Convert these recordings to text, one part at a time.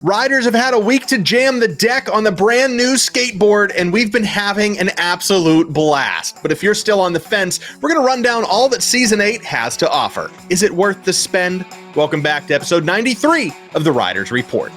Riders have had a week to jam the deck on the brand new skateboard, and we've been having an absolute blast. But if you're still on the fence, we're going to run down all that Season 8 has to offer. Is it worth the spend? Welcome back to episode 93 of the Riders Report.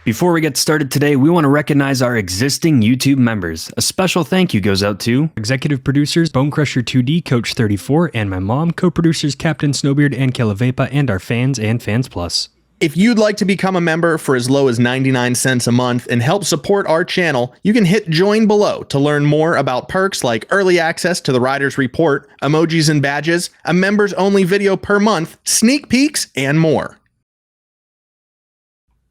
Before we get started today, we want to recognize our existing YouTube members. A special thank you goes out to executive producers Bonecrusher2D, Coach 34, and my mom, co-producers Captain Snowbeard and Kelavepa, and our fans and Fans Plus. If you'd like to become a member for as low as 99 cents a month and help support our channel, you can hit join below to learn more about perks like early access to the Riders Report, emojis and badges, a members only video per month, sneak peeks, and more.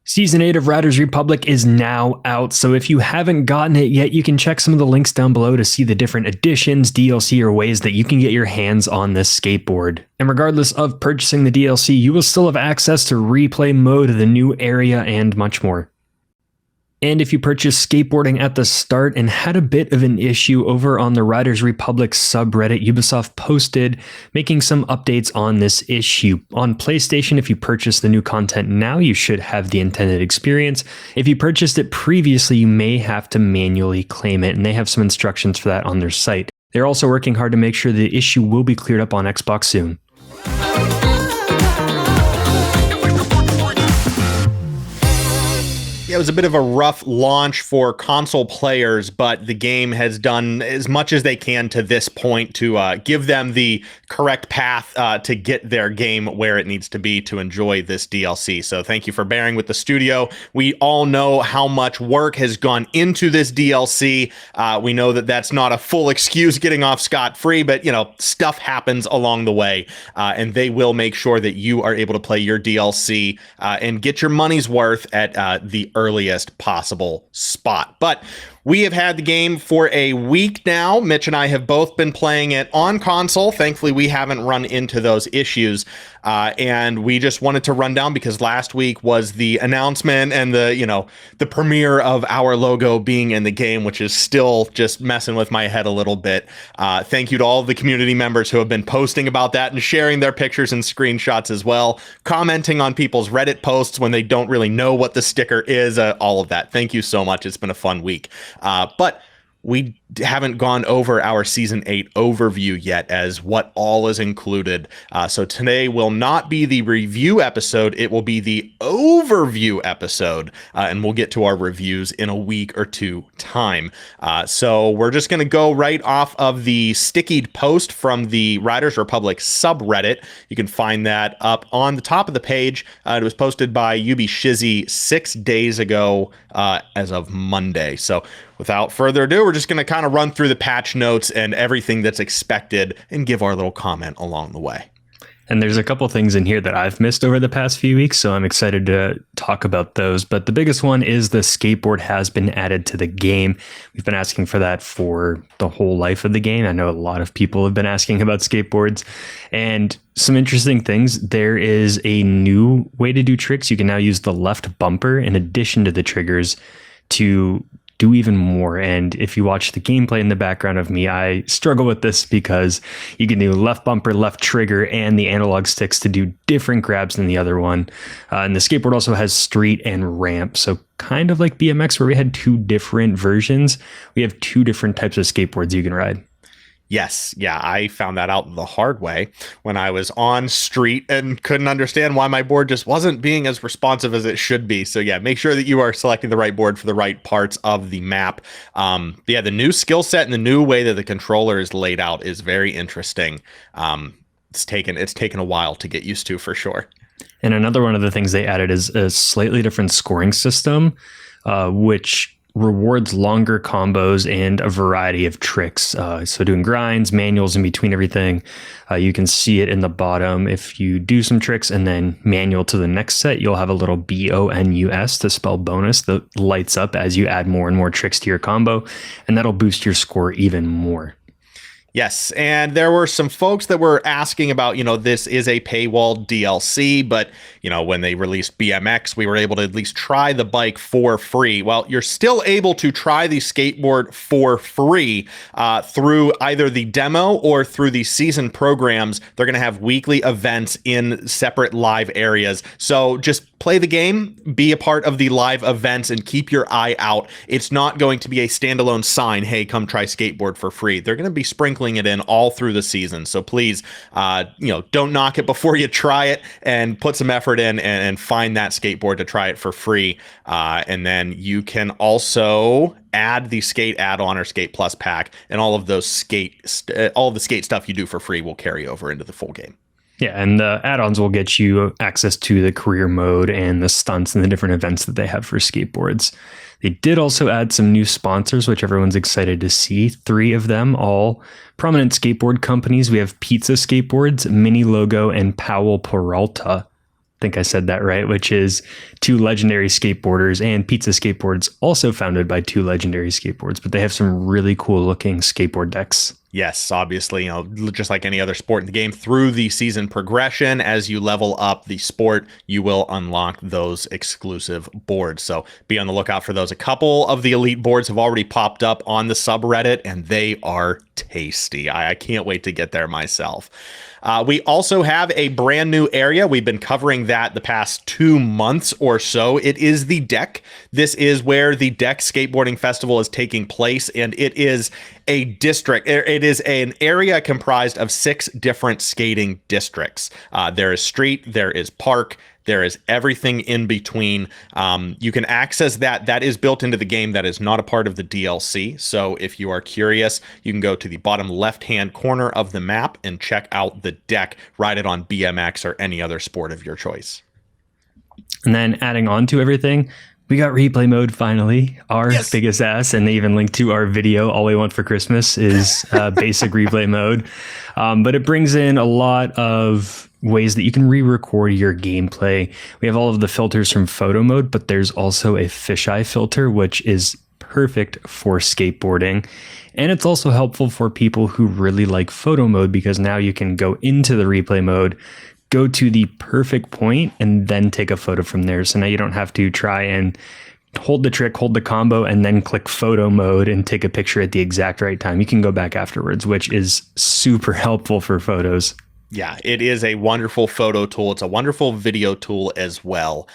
Season 8 of Riders Republic is now out, so if you haven't gotten it yet, you can check some of the links down below to see the different additions, DLC, or ways that you can get your hands on this skateboard. And regardless of purchasing the DLC, you will still have access to replay mode, the new area, and much more. And if you purchased skateboarding at the start and had a bit of an issue over on the Riders Republic subreddit, Ubisoft posted making some updates on this issue. On PlayStation, if you purchase the new content now, you should have the intended experience. If you purchased it previously, you may have to manually claim it, and they have some instructions for that on their site. They're also working hard to make sure the issue will be cleared up on Xbox soon. It was a bit of a rough launch for console players, but the game has done as much as they can to this point to give them the correct path to get their game where it needs to be to enjoy this DLC. So thank you for bearing with the studio. We all know how much work has gone into this DLC. We know that that's not a full excuse getting off scot-free, but stuff happens along the way, and they will make sure that you are able to play your DLC and get your money's worth at the earliest possible spot. But we have had the game for a week now. Mitch and I have both been playing it on console. Thankfully, we haven't run into those issues. And we just wanted to run down because last week was the announcement and the premiere of our logo being in the game, which is still just messing with my head a little bit. Thank you to all of the community members who have been posting about that and sharing their pictures and screenshots as well, commenting on people's Reddit posts when they don't really know what the sticker is, all of that. Thank you so much. It's been a fun week. But we haven't gone over our Season 8 overview yet as what all is included. So today will not be the review episode. It will be the overview episode. And we'll get to our reviews in a week or two time. So we're just going to go right off of the stickied post from the Riders Republic subreddit. You can find that up on the top of the page. It was posted by Ubi Shizzy 6 days ago as of Monday. So without further ado, we're just going to kind of run through the patch notes and everything that's expected and give our little comment along the way. And there's a couple things in here that I've missed over the past few weeks, so I'm excited to talk about those. But the biggest one is the skateboard has been added to the game. We've been asking for that for the whole life of the game. I know a lot of people have been asking about skateboards. And some interesting things. There is a new way to do tricks. You can now use the left bumper in addition to the triggers to do even more. And if you watch the gameplay in the background of me, I struggle with this because you can do left bumper, left trigger, and the analog sticks to do different grabs than the other one. And the skateboard also has street and ramp. So kind of like BMX where we had two different versions, we have two different types of skateboards you can ride. Yes. Yeah, I found that out the hard way when I was on street and couldn't understand why my board just wasn't being as responsive as it should be. So yeah, make sure that you are selecting the right board for the right parts of the map. Yeah, the new skill set and the new way that the controller is laid out is very interesting. It's taken a while to get used to for sure. And another one of the things they added is a slightly different scoring system, which rewards longer combos and a variety of tricks. So doing grinds, manuals in between everything. You can see it in the bottom. If you do some tricks and then manual to the next set, you'll have a little BONUS to spell bonus that lights up as you add more and more tricks to your combo, and that'll boost your score even more. Yes, and there were some folks that were asking about, this is a paywall DLC, but, when they released BMX, we were able to at least try the bike for free. Well, you're still able to try the skateboard for free through either the demo or through the season programs. They're going to have weekly events in separate live areas. So just play the game, be a part of the live events, and keep your eye out. It's not going to be a standalone sign, hey, come try skateboard for free. They're going to be sprinkling it in all through the season. So please, don't knock it before you try it, and put some effort in and find that skateboard to try it for free. And then you can also add the skate add-on or skate plus pack, and all of the skate stuff you do for free will carry over into the full game. Yeah, and the add-ons will get you access to the career mode and the stunts and the different events that they have for skateboards. They did also add some new sponsors, which everyone's excited to see. 3 of them, all prominent skateboard companies. We have Pizza Skateboards, Mini Logo, and Powell Peralta. I think I said that right, which is 2 legendary skateboarders, and Pizza Skateboards also founded by 2 legendary skateboards, but they have some really cool looking skateboard decks. Yes, obviously, just like any other sport in the game, through the season progression, as you level up the sport, you will unlock those exclusive boards. So be on the lookout for those. A couple of the elite boards have already popped up on the subreddit, and they are tasty. I can't wait to get there myself. We also have a brand new area. We've been covering that the past 2 months or so. It is the Deck. This is where the Deck Skateboarding Festival is taking place, and it is a district. It is an area comprised of 6 different skating districts. There is street, there is park, there is everything in between. You can access that. That is built into the game. That is not a part of the DLC. So if you are curious, you can go to the bottom left-hand corner of the map and check out the Deck. Ride it on BMX or any other sport of your choice. And then adding on to everything, we got replay mode finally, our biggest ass, and they even linked to our video, All We Want for Christmas is basic replay mode. But it brings in a lot of ways that you can re-record your gameplay. We have all of the filters from photo mode, but there's also a fisheye filter, which is perfect for skateboarding. And it's also helpful for people who really like photo mode, because now you can go into the replay mode, go to the perfect point, and then take a photo from there. So now you don't have to try and hold the trick, hold the combo, and then click photo mode and take a picture at the exact right time. You can go back afterwards, which is super helpful for photos. Yeah, it is a wonderful photo tool. It's a wonderful video tool as well.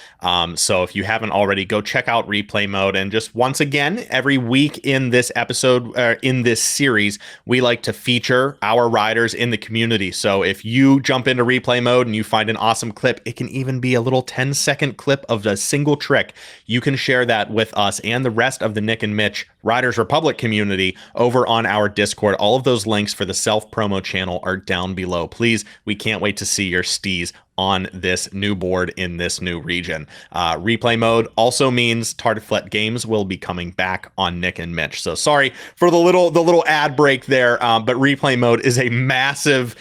So if you haven't already, go check out replay mode. And just once again, every week in this episode, in this series, we like to feature our riders in the community. So if you jump into replay mode and you find an awesome clip, it can even be a little 10-second clip of a single trick. You can share that with us and the rest of the Nick and Mitch Riders Republic community over on our Discord. All of those links for the self-promo channel are down below. Please, we can't wait to see your steez on this new board in this new region. Replay mode also means Tartiflet Games will be coming back on Nick and Mitch. So sorry for the little ad break there, but replay mode is a massive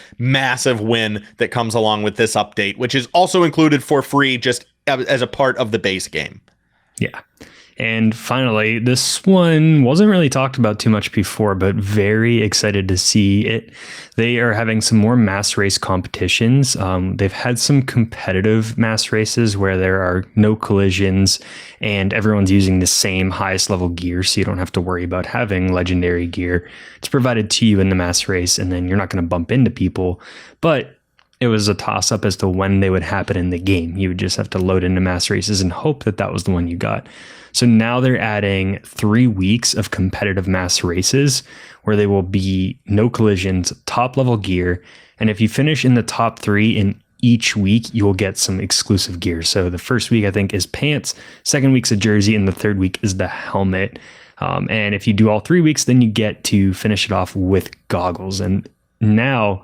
win that comes along with this update, which is also included for free just as a part of the base game. Yeah. And finally, this one wasn't really talked about too much before, but very excited to see it. They are having some more mass race competitions. They've had some competitive mass races where there are no collisions and everyone's using the same highest level gear, so you don't have to worry about having legendary gear. It's provided to you in the mass race, and then you're not going to bump into people. But it was a toss-up as to when they would happen in the game. You would just have to load into mass races and hope that that was the one you got. So now they're adding 3 weeks of competitive mass races where they will be no collisions, top-level gear, and if you finish in the top 3 in each week, you will get some exclusive gear. So the first week, I think, is pants, second week's a jersey, and the third week is the helmet. And if you do all 3 weeks, then you get to finish it off with goggles. And now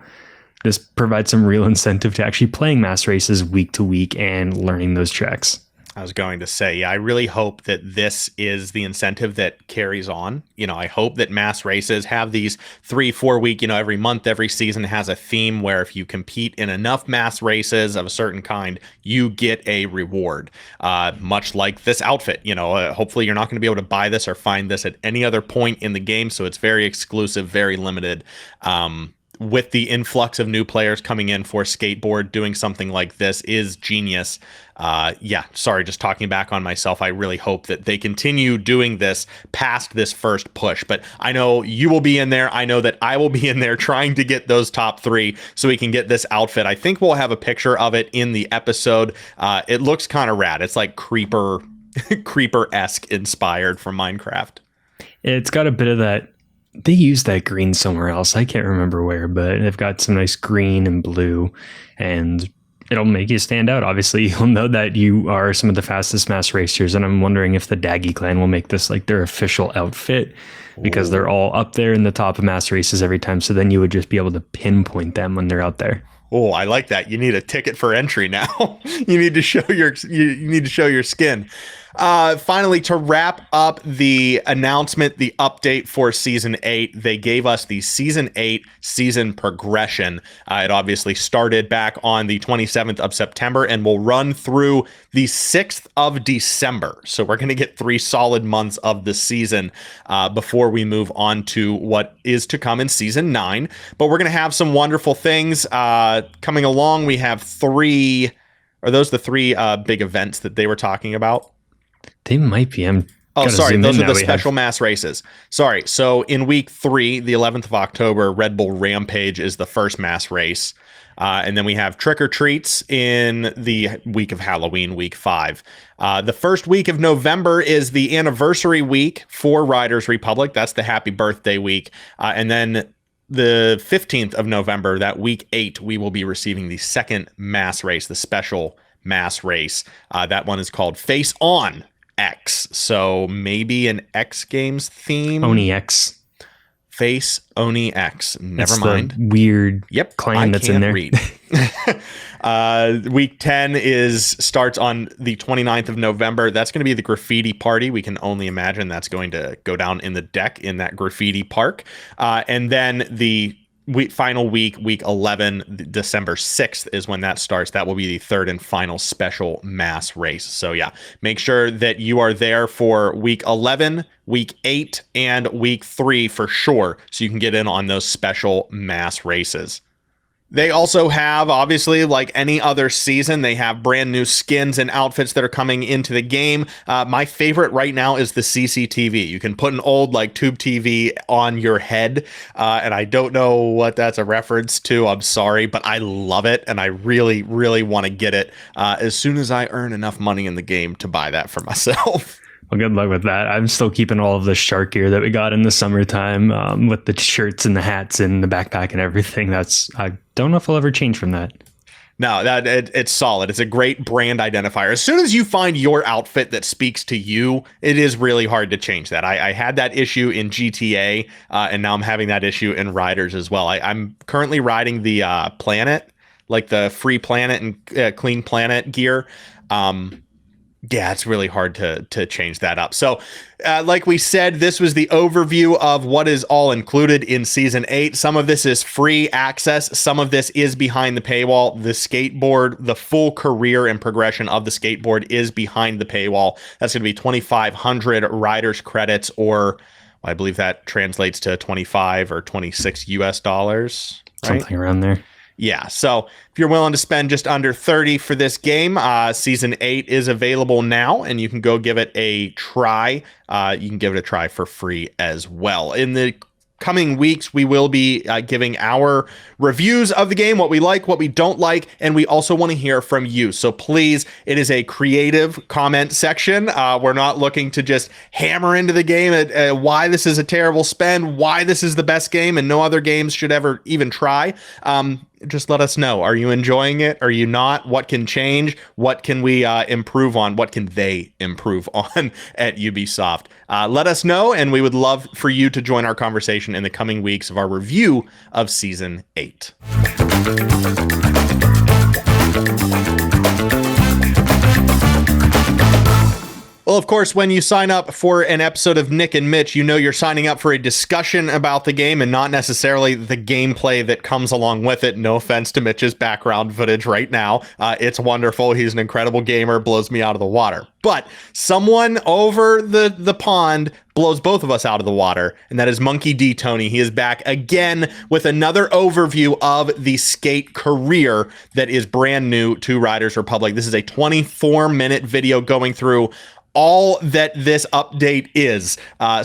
this provides some real incentive to actually playing mass races week to week and learning those tracks. I was going to say, yeah, I really hope that this is the incentive that carries on. I hope that mass races have these 3-4 week, every month, every season has a theme where if you compete in enough mass races of a certain kind, you get a reward. Much like this outfit, hopefully you're not going to be able to buy this or find this at any other point in the game. So it's very exclusive, very limited. With the influx of new players coming in for skateboard, doing something like this is genius. Sorry, just talking back on myself. I really hope that they continue doing this past this first push. But I know you will be in there. I know that I will be in there trying to get those top 3 so we can get this outfit. I think we'll have a picture of it in the episode. It looks kind of rad. It's like creeper-esque inspired from Minecraft. It's got a bit of that. They use that green somewhere else. I can't remember where, but they've got some nice green and blue, and it'll make you stand out. Obviously, you'll know that you are some of the fastest mass racers, and I'm wondering if the Daggy clan will make this like their official outfit, because they're all up there in the top of mass races every time. So then you would just be able to pinpoint them when they're out there. Oh, I like that. You need a ticket for entry now. You need to show your skin. Finally, to wrap up the announcement, the update for Season 8, they gave us the Season 8 season progression. It obviously started back on the 27th of September and will run through the 6th of December. So we're going to get 3 solid months of the season before we move on to what is to come in Season 9. But we're going to have some wonderful things coming along. We have 3... Are those the 3 big events that they were talking about? They might be. Those are the special mass races. Sorry. So in week 3, the 11th of October, Red Bull Rampage is the first mass race. And then we have Trick or Treats in the week of Halloween, week 5. The first week of November is the anniversary week for Riders Republic. That's the happy birthday week. And then the 15th of November, that week 8, we will be receiving the second mass race, the special mass race. That one is called Face On X. So maybe an X Games theme. Oni X. Face Oni X. Never mind. The weird clan that's in there. Read. Week 10 starts on the 29th of November. That's going to be the graffiti party. We can only imagine that's going to go down in the deck in that graffiti park. And then the final week, week 11, December 6th is when that starts. That will be the third and final special mass race. So yeah, make sure that you are there for week 11, week 8, and week 3 for sure, so you can get in on those special mass races. They also have, obviously, like any other season, they have brand new skins and outfits that are coming into the game. My favorite right now is the CCTV. You can put an old tube TV on your head, and I don't know what that's a reference to. I'm sorry, but I love it, and I really, really want to get it as soon as I earn enough money in the game to buy that for myself. Well, good luck with that. I'm still keeping all of the shark gear that we got in the summertime with the shirts and the hats and the backpack and everything. I don't know if I'll ever change from that. No, it's solid. It's a great brand identifier. As soon as you find your outfit that speaks to you, it is really hard to change that. I had that issue in GTA, and now I'm having that issue in Riders as well. I'm currently riding the Planet, like the Free Planet and Clean Planet gear. Yeah, it's really hard to change that up. So, like we said, this was the overview of what is all included in Season 8. Some of this is free access. Some of this is behind the paywall. The skateboard, the full career and progression of the skateboard is behind the paywall. That's going to be 2,500 riders credits, or I believe that translates to 25 or 26 US dollars. Right? Something around there. Yeah, so if you're willing to spend just under 30 for this game, Season 8 is available now, and you can go give it a try. You can give it a try for free as well. In the coming weeks, we will be giving our reviews of the game, what we like, what we don't like, and we also want to hear from you. So please, it is a creative comment section. We're not looking to just hammer into the game at why this is a terrible spend, why this is the best game, and no other games should ever even try. Just let us know. Are you enjoying it? Are you not? What can change? What can we improve on? What can they improve on at Ubisoft? Let us know, and we would love for you to join our conversation in the coming weeks of our review of Season 8. Well, of course, when you sign up for an episode of Nick and Mitch, you know you're signing up for a discussion about the game and not necessarily the gameplay that comes along with it. No offense to Mitch's background footage right now. It's wonderful. He's an incredible gamer, blows me out of the water. But someone over the pond blows both of us out of the water, and that is Monkey D. Tony. He is back again with another overview of the skate career that is brand new to Riders Republic. This is a 24-minute video going through all that this update is.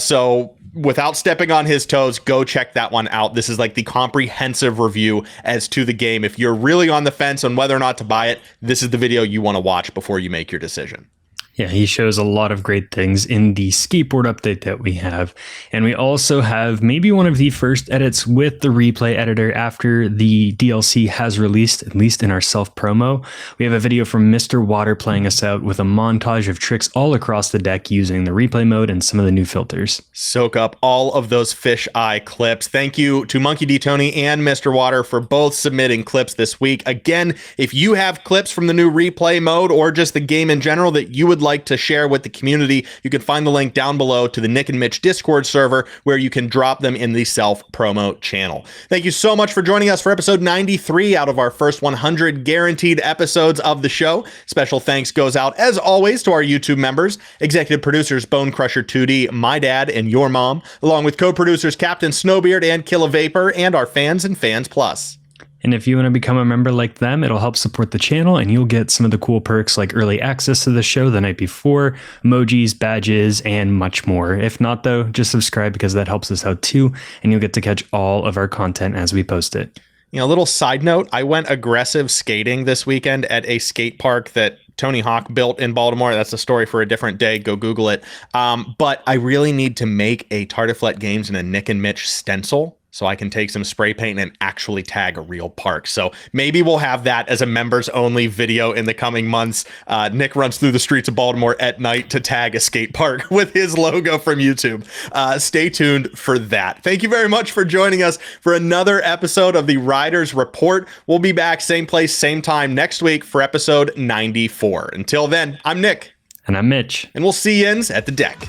So without stepping on his toes, go check that one out. This is like the comprehensive review as to the game. If you're really on the fence on whether or not to buy it, this is the video you want to watch before you make your decision. Yeah, he shows a lot of great things in the skateboard update that we have. And we also have maybe one of the first edits with the replay editor after the DLC has released, at least in our self-promo. We have a video from Mr. Water playing us out with a montage of tricks all across the deck using the replay mode and some of the new filters. Soak up all of those fisheye clips. Thank you to Monkey D. Tony and Mr. Water for both submitting clips this week. Again, if you have clips from the new replay mode or just the game in general that you would like to share with the community, you can find the link down below to the Nick and Mitch Discord server where you can drop them in the self-promo channel. Thank you so much for joining us for episode 93 out of our first 100 guaranteed episodes of the show. Special thanks goes out, as always, to our YouTube members, executive producers Bone Crusher 2D, my dad, and your mom, along with co-producers Captain Snowbeard and Kill a Vapor, and our fans and Fans Plus. And if you want to become a member like them, it'll help support the channel and you'll get some of the cool perks like early access to the show the night before, emojis, badges, and much more. If not, though, just subscribe because that helps us out too, and you'll get to catch all of our content as we post it. You know, a little side note, I went aggressive skating this weekend at a skate park that Tony Hawk built in Baltimore. That's a story for a different day. Go Google it. But I really need to make a Tartiflet Games and a Nick and Mitch stencil so I can take some spray paint and actually tag a real park. So maybe we'll have that as a members only video in the coming months. Nick runs through the streets of Baltimore at night to tag a skate park with his logo from YouTube. Stay tuned for that. Thank you very much for joining us for another episode of the Riders Report. We'll be back same place, same time next week for episode 94. Until then, I'm Nick. And I'm Mitch. And we'll see yins at the deck.